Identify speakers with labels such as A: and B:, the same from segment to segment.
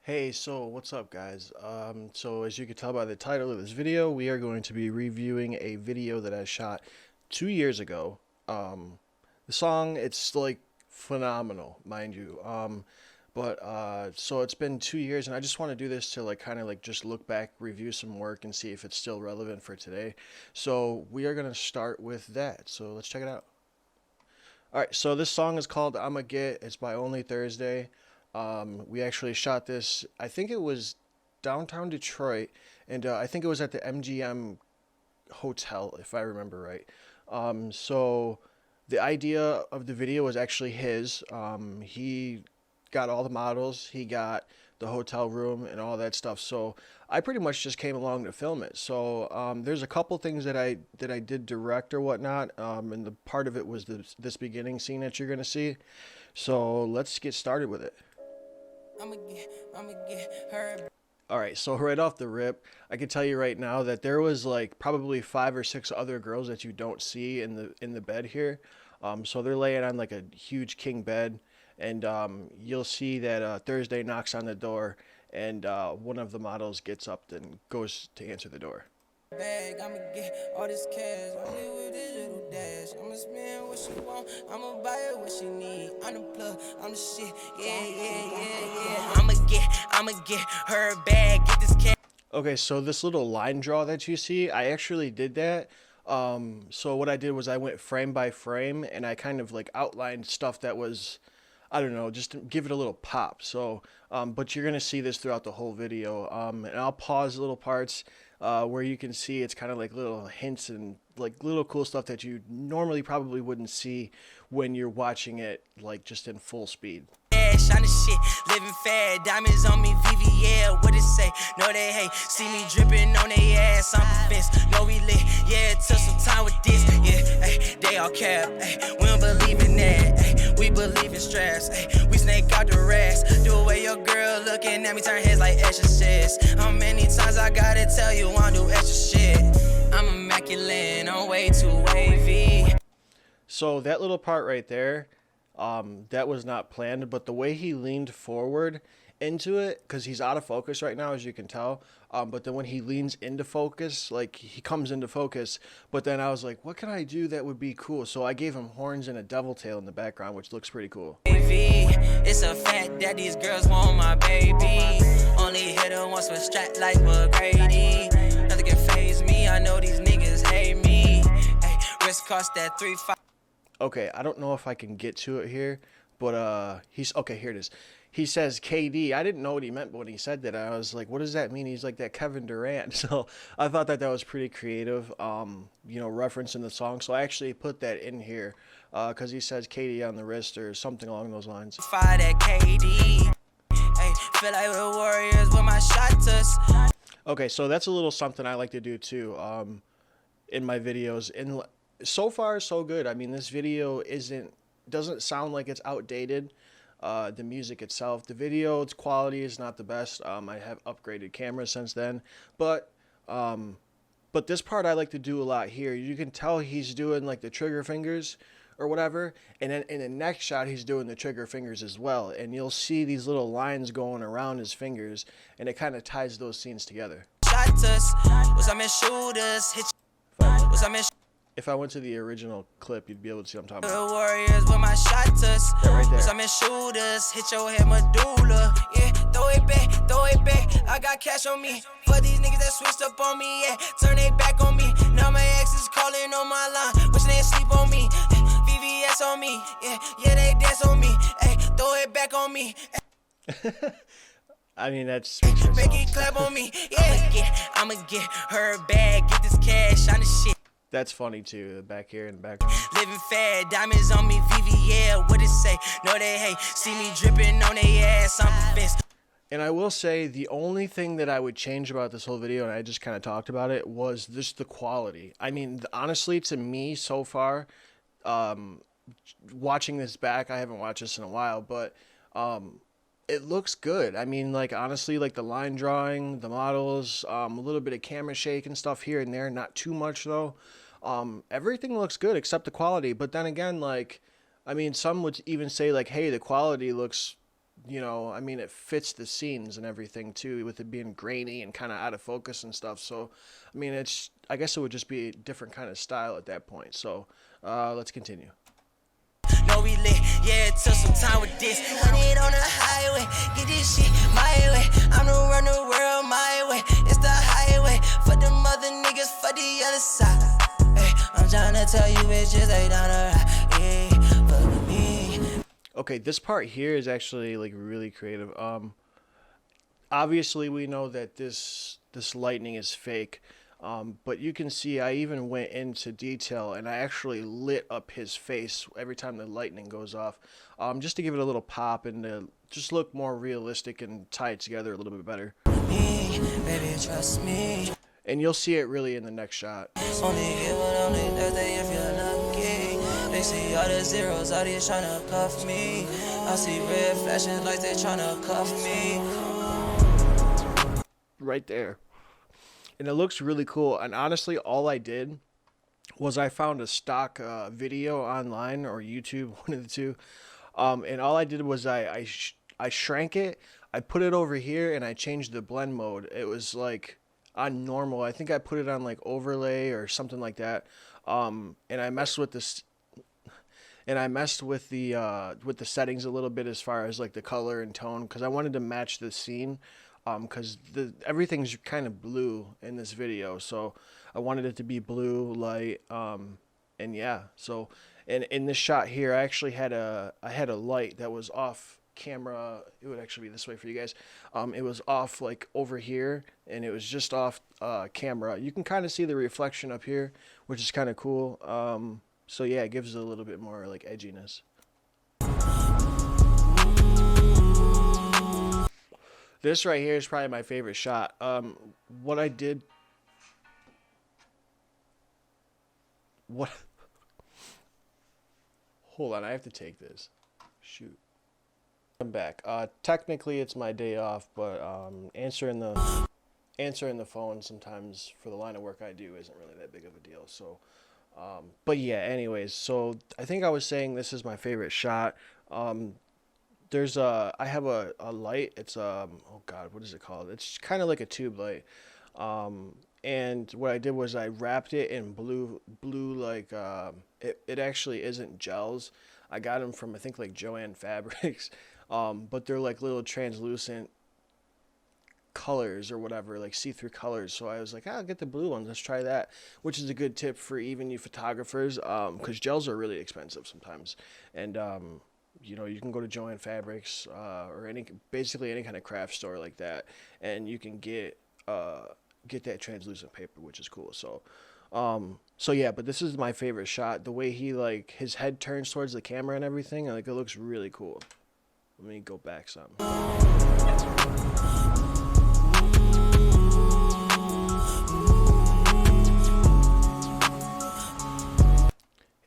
A: Hey, so what's up, guys? So as you can tell by the title of this video, we are going to be reviewing a video that I shot 2 years ago. The song, it's like phenomenal, mind you. So it's been 2 years, and I just want to do this to like kind of like just look back, review some work, and see if it's still relevant for today. So we are gonna start with that. So let's check it out. All right, so this song is called "I'ma Get." It's by Only Thursday. We actually shot this. I think it was downtown Detroit, and I think it was at the MGM Hotel, if I remember right. So the idea of the video was actually his. He got all the models, he got the hotel room and all that stuff. So I pretty much just came along to film it. So there's a couple things that I did direct or whatnot, and the part of it was this beginning scene that you're gonna see. So let's get started with it. I'ma get her. All right, so right off the rip, I can tell you right now that there was like probably 5 or 6 other girls that you don't see in the bed here. So they're laying on like a huge king bed, and you'll see that Thursday knocks on the door, and one of the models gets up and goes to answer the door. Bag, I'ma get all this cash. Only with this little dash. I'ma spend what she want. I'ma buy her what she need. I'm the plug, I'm the shit. Yeah. I'ma get her bag. Get this cash. Okay, so this little line draw that you see, I actually did that. So what I did was I went frame by frame and I kind of like outlined stuff that was, I don't know, just to give it a little pop. So, but you're gonna see this throughout the whole video. And I'll pause little parts where you can see it's kind of like little hints and like little cool stuff that you normally probably wouldn't see when you're watching it like just in full speed. On the shit, living fat, diamonds on me, VVL, what it say? No, they hate, see me dripping on they ass, I'm convinced, no, we lit, yeah, it took some time with this, yeah, ay, they all cap, ay, we don't believe in that, ay, we believe in straps, ay, we snake out the rest, the way your girl looking at me, turn heads like exorcist, how many times I gotta tell you I do extra shit, I'm immaculate, I'm way too wavy. So that little part right there, that was not planned, but the way he leaned forward into it, because he's out of focus right now, as you can tell. But then when he leans into focus, like he comes into focus, but then I was like, what can I do that would be cool? So I gave him horns and a devil tail in the background, which looks pretty cool. It's a fact that these girls want my baby. Only hit her once with strap like McGrady. Nothing can phase me, I know these niggas hate me. Ay, risk cost that 3-5. Okay, I don't know if I can get to it here, but he's okay. Here it is. He says KD. I didn't know what he meant when he said that. I was like, what does that mean? He's like that Kevin Durant. So I thought that was pretty creative, reference in the song. So I actually put that in here because he says KD on the wrist or something along those lines. Fire that KD. Hey, feel like we're warriors with my shotters. Okay, so that's a little something I like to do too in my videos. And so far so good. I mean, this video doesn't sound like it's outdated. The music itself, the video, its quality is not the best. I have upgraded cameras since then, but this part I like to do a lot here. You can tell he's doing like the trigger fingers or whatever, and then in the next shot he's doing the trigger fingers as well, and you'll see these little lines going around his fingers, and it kind of ties those scenes together. If I went to the original clip, you'd be able to see what I'm talking about. Warriors with my shotters. Yeah, right there. Some shooters hit your head medulla. Yeah, throw it back, throw it back. I got cash on me. For these niggas that switched up on me, yeah. Turn they back on me. Now my ex is calling on my line. Wishing they sleep on me. VVS on me. Yeah, they dance on me. Hey, throw it back on me. I mean, that's make it clap on me. Yeah, I'ma get her bag. Get this cash on the shit. That's funny too, back here in the back. Living fat, diamonds on me, VVL, what it say? No, they hate, see me dripping on they ass, I'm convinced. And I will say the only thing that I would change about this whole video, and I just kind of talked about it, was just the quality. I mean, honestly, to me so far, watching this back, I haven't watched this in a while, but it looks good. I mean, like, honestly, like the line drawing, the models, a little bit of camera shake and stuff here and there, not too much though. Everything looks good except the quality. But then again, like, I mean, some would even say like, hey, the quality looks you know, I mean, it fits the scenes and everything too, with it being grainy and kind of out of focus and stuff. So, I mean, I guess it would just be a different kind of style at that point. So, let's continue.
B: No, we lit, yeah, it took some time with this. 100 on the highway, get this shit my way. I'm gonna run the world my way. It's the highway for them other niggas for the other side. Hey, I'm trying to tell you, bitches, they down the ride, yeah, for me.
A: Okay, this part here is actually like really creative. Obviously we know that this lightning is fake. But you can see I even went into detail and I actually lit up his face every time the lightning goes off, just to give it a little pop and to just look more realistic and tie it together a little bit better.
B: Me, baby, trust me.
A: And you'll see it really in the next shot.
B: Only get one on it Thursday if you're lucky. They see all the zeros, all these tryna cuff me. I see red flashing like they tryna cuff me.
A: Right there. And it looks really cool. And honestly, all I did was I found a stock video online or YouTube, one of the two. And all I did was I shrank it, I put it over here, and I changed the blend mode. It was like on normal. I think I put it on like overlay or something like that. And I messed with this. And I messed with the settings a little bit as far as like the color and tone, because I wanted to match the scene. Because everything's kind of blue in this video, so I wanted it to be blue, light, and yeah. So, in this shot here, I actually had a light that was off camera. It would actually be this way for you guys. It was off like over here, and it was just off camera. You can kind of see the reflection up here, which is kind of cool. So yeah, it gives it a little bit more like edginess. This right here is probably my favorite shot. What I did... What? Hold on, I have to take this. Shoot. I'm back. Technically, it's my day off, but answering the phone sometimes for the line of work I do isn't really that big of a deal. So, but yeah, anyways, so I think I was saying this is my favorite shot. I have a light. It's oh god, what is it called? It's kind of like a tube light. And what I did was I wrapped it in blue like it actually isn't gels. I got them from I think like Joann Fabrics. But they're like little translucent colors or whatever, like see-through colors. So I was like, I'll get the blue ones. Let's try that, which is a good tip for even you photographers, because gels are really expensive sometimes. And you know, you can go to Joann Fabrics or basically any kind of craft store like that, and you can get that translucent paper, which is cool. So so yeah, but this is my favorite shot. The way he like his head turns towards the camera and everything, like it looks really cool. Let me go back some.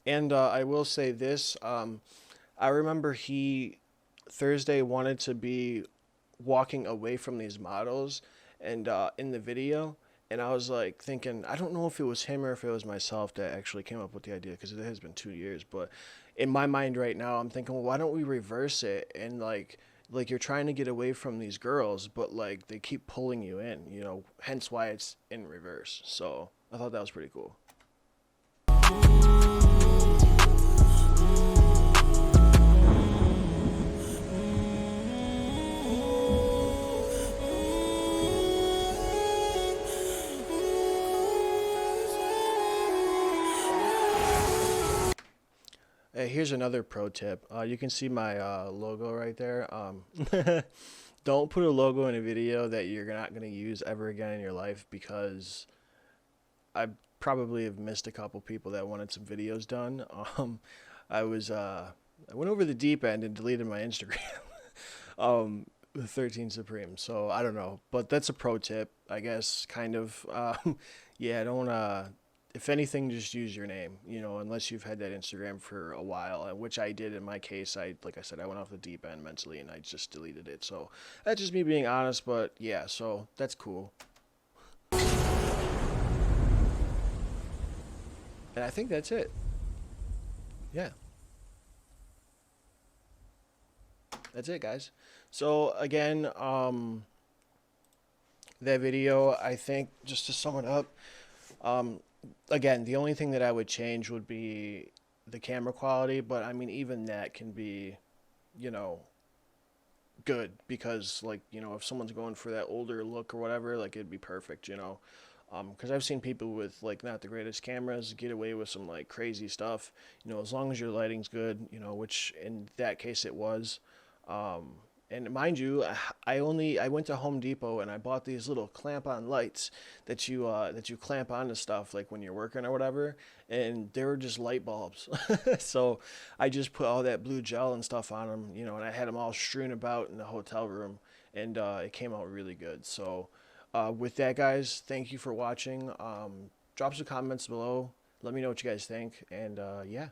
A: And I will say this, I remember Thursday wanted to be walking away from these models and in the video, and I was like thinking, I don't know if it was him or if it was myself that actually came up with the idea, because it has been 2 years, but in my mind right now I'm thinking, well, why don't we reverse it, and like you're trying to get away from these girls, but like they keep pulling you in, you know, hence why it's in reverse. So I thought that was pretty cool. Here's another pro tip. You can see my logo right there. Don't put a logo in a video that you're not going to use ever again in your life, because I probably have missed a couple people that wanted some videos done. I went over the deep end and deleted my Instagram. 13 Supreme. So I don't know, but that's a pro tip, I guess, kind of. Yeah, don't if anything, just use your name, you know, unless you've had that Instagram for a while, which I did in my case. Like I said, I went off the deep end mentally and I just deleted it. So that's just me being honest, but yeah, so that's cool. And I think that's it. Yeah. That's it, guys. So again, that video, I think, just to sum it up, um, again, the only thing that I would change would be the camera quality, but I mean, even that can be, you know, good because, like, you know, if someone's going for that older look or whatever, like, it'd be perfect, you know. Because I've seen people with like not the greatest cameras get away with some like crazy stuff, you know, as long as your lighting's good, you know, which in that case it was. Um, and mind you, I went to Home Depot and I bought these little clamp-on lights that you clamp onto stuff like when you're working or whatever, and they were just light bulbs. So I just put all that blue gel and stuff on them, you know, and I had them all strewn about in the hotel room, and it came out really good. So with that, guys, thank you for watching. Drop some comments below. Let me know what you guys think, and yeah.